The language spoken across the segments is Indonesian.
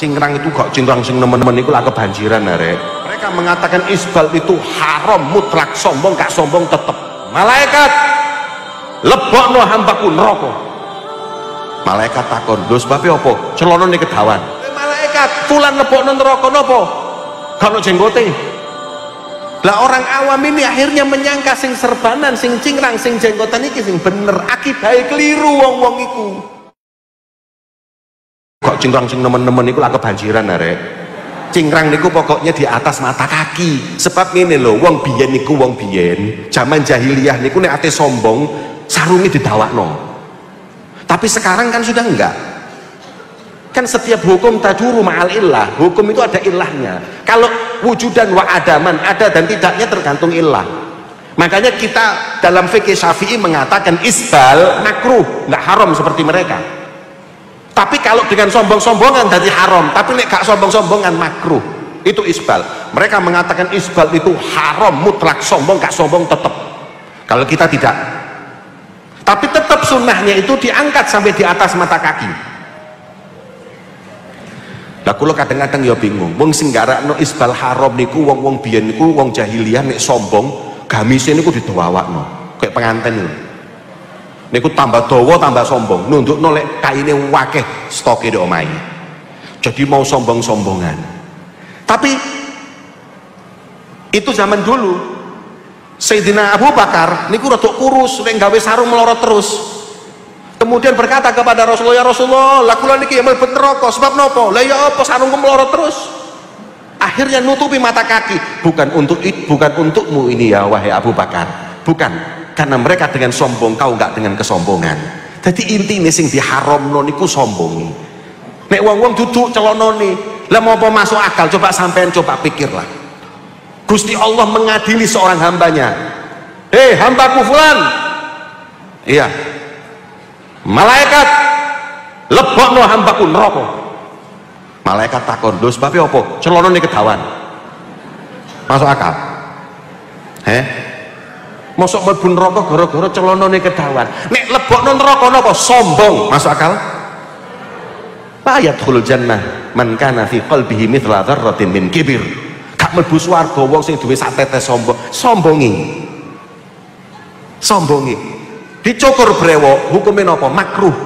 cingkrang itu gak cingkrang sing nemen-nemen itu lah kebanjiran arek. Mereka mengatakan isbal itu haram mutlak, sombong gak sombong tetep. Malaikat lebokno hambaku neraka. Malaikat takon, lho sebabnya apa? Celonone kedawan. Malaikat fulan lebokno neraka napa? Kalau jenggote. Lah orang awam ini akhirnya menyangka sing serbanan, sing cingkrang, sing jenggotan iki sing bener, akibahe keliru wong-wong iku. Kok cingkrang sing nemen-nemen iku lah kebanjiran arek. Cingkrang niku pokoknya di atas mata kaki. Sebab ngene lho, wong biyen niku wong biyen, zaman jahiliyah niku nek ate sombong, sarunge didawakno. Tapi sekarang kan sudah enggak. Kan setiap hukum taduru ma'al illah, hukum itu ada ilahnya. Kalau wujudan wa adaman, ada dan tidaknya tergantung ilah. Makanya kita dalam fikih Syafi'i mengatakan isbal makruh, nggak haram seperti mereka. Tapi kalau dengan sombong-sombongan jadi haram, tapi nek gak sombong-sombongan makruh, itu isbal. Mereka mengatakan isbal itu haram mutlak, sombong gak sombong tetap. Kalau kita tidak, tapi tetap sunnahnya itu diangkat sampai di atas mata kaki. Lah kula kadang-kadang ya bingung, wong sing garakno isbal haram niku wong-wong biyen niku wong jahiliyah nek sombong gamise niku didawakno kayak penganten niku. Niku tambah dawa tambah sombong, nundukno lek kaine wakeh stoke di omahe. Jadi mau sombong-sombongan. Tapi itu zaman dulu. Sayyidina Abu Bakar niku rada kurus, lek gawe sarung melorot terus. Kemudian berkata kepada Rasulullah, ya Rasulullah, lah kula niki mlebet neraka sebab napa? Lah ya apa sarungku melorot terus? Akhirnya nutupi mata kaki, bukan untukmu ini ya wahai Abu Bakar. Bukan, karena mereka dengan sombong, kau enggak dengan kesombongan. Jadi intine sing diharamno niku sombong. Nek wong-wong duduk celonone, lah mau apa masuk akal? Coba sampean coba pikirlah. Gusti Allah mengadili seorang hambanya. Hei hambaku fulan. Iya. Malaikat lebokno hambaku neraka. Malaikat takon, lho sebabnya apa? Celonone kedawan. Masuk akal? Mosok mlebu neraka gara-gara celonone kedawan. Nek lebokno neraka napa? Sombong. Masuk akal? La yadkhulul jannah man kana fi qalbihi mithla dzarratin min kibir. Gak mlebu swarga wong sing duwe sak tetes sombong. Sombongi. Dicukur brewok, hukumnya apa? Makruh.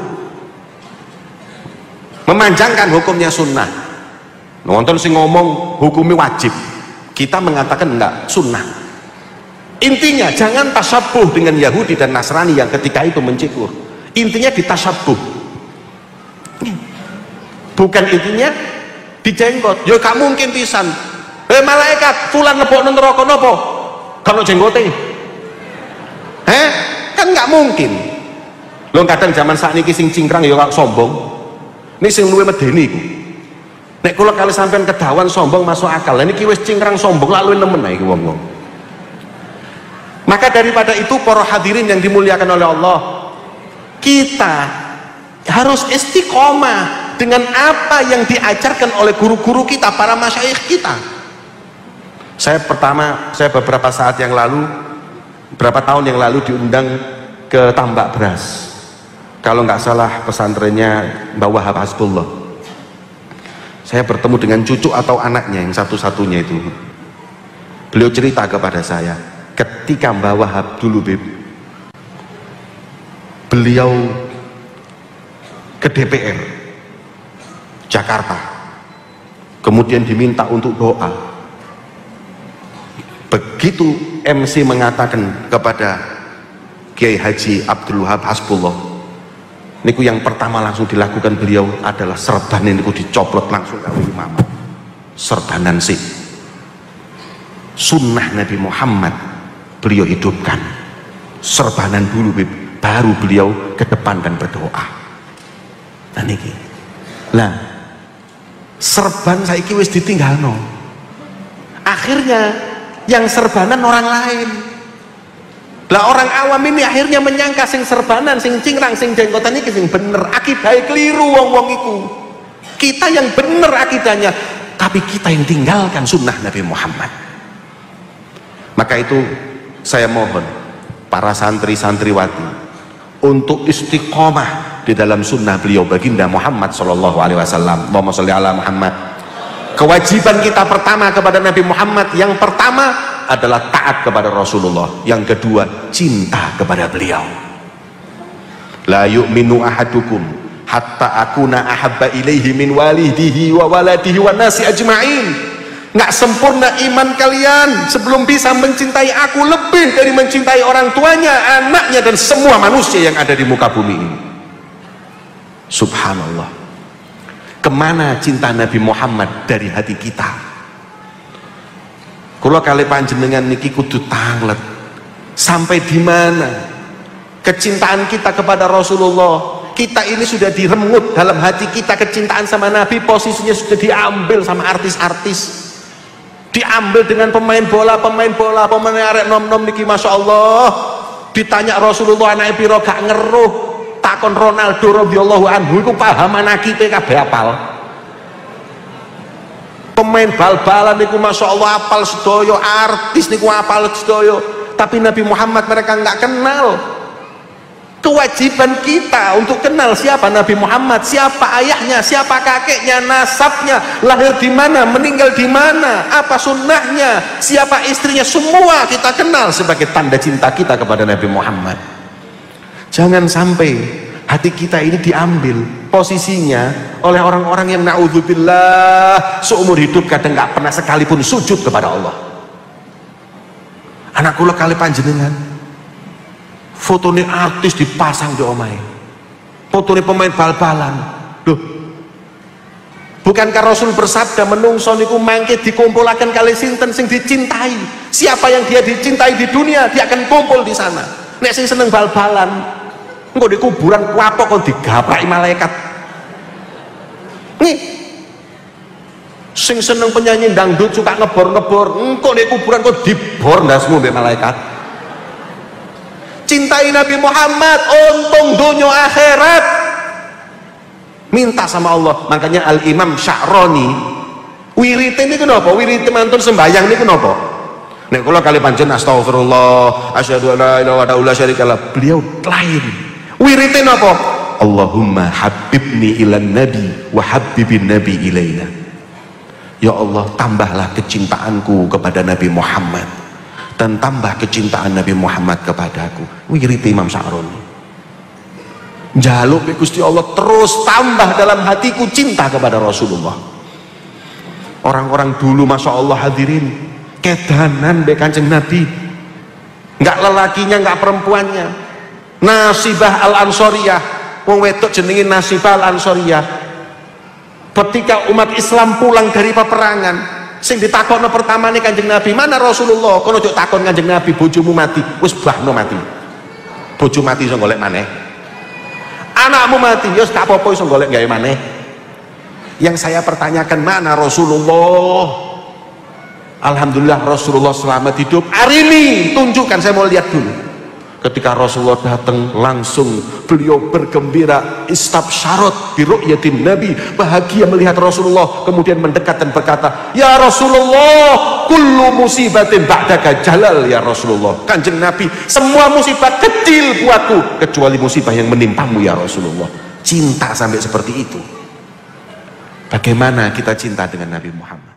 Memanjangkan hukumnya sunnah. Nonton sing ngomong hukumnya wajib, kita mengatakan enggak, sunnah. Intinya jangan tasyabuh dengan Yahudi dan Nasrani yang ketika itu mencikur. Intinya ditasyabuh, bukan intinya dijenggot. Ya gak mungkin pisan. Malaikat fulan lebokno neraka napa? Kalau jenggote kan nggak mungkin. Lo kadang zaman saat ini sing cingkrang ya kok sombong. Ini sing luwe medeni iku. Nek kula kali sampean kedawan sombong masuk akal. Ini wis cingkrang sombong lalu nemen ae wong-wong. Maka daripada itu para hadirin yang dimuliakan oleh Allah, kita harus istiqomah dengan apa yang diajarkan oleh guru-guru kita, para masyayikh kita. Saya beberapa saat yang lalu, berapa tahun yang lalu diundang ke Tambak Beras, kalau nggak salah pesantrennya Mbah Wahab Hasbullah. Saya bertemu dengan cucu atau anaknya yang satu-satunya itu. Beliau cerita kepada saya, ketika Mbah Wahab dulu beliau ke DPR Jakarta, kemudian diminta untuk doa. Begitu MC mengatakan kepada Kiai Haji Abdul Wahab Hasbullah, niku yang pertama langsung dilakukan beliau adalah serbanan niku dicoplot langsung karo imam. Serbanan sih sunnah Nabi Muhammad beliau hidupkan. Serbanan dulu baru beliau ke depan dan berdoa. Nah niki. Lah serban saiki wis ditinggalno. Akhirnya yang serbanan orang lain. Lah orang awam ini akhirnya menyangka sing serbanan, sing cingkrang, sing jenggotan iki sing bener, akibahe keliru wong-wong iku. Kita yang bener akidahnya, tapi kita yang tinggalkan sunnah Nabi Muhammad. Maka itu saya mohon para santri-santriwati untuk istiqomah di dalam sunnah beliau baginda Muhammad sallallahu alaihi wasallam. Allahumma sholli ala Muhammad. Kewajiban kita pertama kepada Nabi Muhammad, yang pertama adalah taat kepada Rasulullah, yang kedua cinta kepada beliau. La yu'minu ahadukum hatta akuna ahabba ilaihi min walidihi wa waladihi wa nasi ajma'in. Nggak sempurna iman kalian sebelum bisa mencintai aku lebih dari mencintai orang tuanya, anaknya, dan semua manusia yang ada di muka bumi ini. Subhanallah. Kemana cinta Nabi Muhammad dari hati kita? Kula kali panjenengan niki kudu tanglet. Sampai di mana kecintaan kita kepada Rasulullah? Kita ini sudah diremut dalam hati kita, kecintaan sama Nabi posisinya sudah diambil sama artis-artis, diambil dengan pemain bola, pemain arek nom-nom niki Masya Allah. Ditanya Rasulullah anake piro gak ngeruh, takon Ronaldo radhiyallahu anhu iku paham anakipe kabeh apal. Pemain bal-balan niku Masya Allah apal sedoyo, artis niku apal sedoyo, tapi Nabi Muhammad mereka nggak kenal. Kewajiban kita untuk kenal siapa Nabi Muhammad, siapa ayahnya, siapa kakeknya, nasabnya, lahir di mana, meninggal di mana, apa sunnahnya, siapa istrinya, semua kita kenal sebagai tanda cinta kita kepada Nabi Muhammad. Jangan sampai hati kita ini diambil posisinya oleh orang-orang yang naudzubillah seumur hidup kadang nggak pernah sekalipun sujud kepada Allah. Anak kula kali panjenengan fotonya artis dipasang di omahe, fotonya pemain bal-balan. Loh, bukankah Rasul bersabda menungso niku mangke dikumpulaken kali sinten sing dicintai? Siapa yang dia dicintai di dunia, dia akan kumpul di sana. Nek sing seneng bal-balan engko di kuburan kuapok kon digapraki malaikat. Nih, sing seneng penyanyi dangdut suka ngebor-ngebor, engko di kuburan kok dibor ndasmu mbek malaikat. Cintai Nabi Muhammad, untung dunia akhirat. Minta sama Allah. Makanya Al-Imam Sya'rani wirite niku napa? Wirite mantun sembayang niku napa? Nek kula kali pancen astagfirullah, asyhadu an la ilaha illallah syarikalah. Beliau lain. Wirite napa? Allahumma habibni ilan nabi wa habibin nabi ilaina. Ya Allah, tambahlah kecintaanku kepada Nabi Muhammad dan tambah kecintaan Nabi Muhammad kepadaku. Wirid Imam Sya'rani. Njaluk Gusti Allah terus tambah dalam hatiku cinta kepada Rasulullah. Orang-orang dulu Masya Allah hadirin kedanan be Kanjeng Nabi, nggak lelakinya nggak perempuannya. Nasibah Al-Ansariyah, wong wedok jenenge Nasibah Al-Ansariyah, ketika umat Islam pulang dari peperangan, sing ditakokno pertama nih Kanjeng Nabi, mana Rasulullah? Kono ojo takon Kanjeng Nabi, bojomu mati, wis bahno mati. Bojo mati iso golek maneh. Anakmu mati, ya tak apa-apa iso golek gawe maneh. Yang saya pertanyakan, mana Rasulullah? Alhamdulillah Rasulullah selamat hidup. Hari ini tunjukkan, saya mau lihat dulu. Ketika Rasulullah datang langsung beliau bergembira, istabsyarat bi ru'yatin Nabi, bahagia melihat Rasulullah, kemudian mendekat dan berkata, ya Rasulullah, kullu musibatin ba'daka jalal ya Rasulullah. Kanjeng Nabi, semua musibah kecil buatku kecuali musibah yang menimpamu ya Rasulullah. Cinta sampai seperti itu. Bagaimana kita cinta dengan Nabi Muhammad?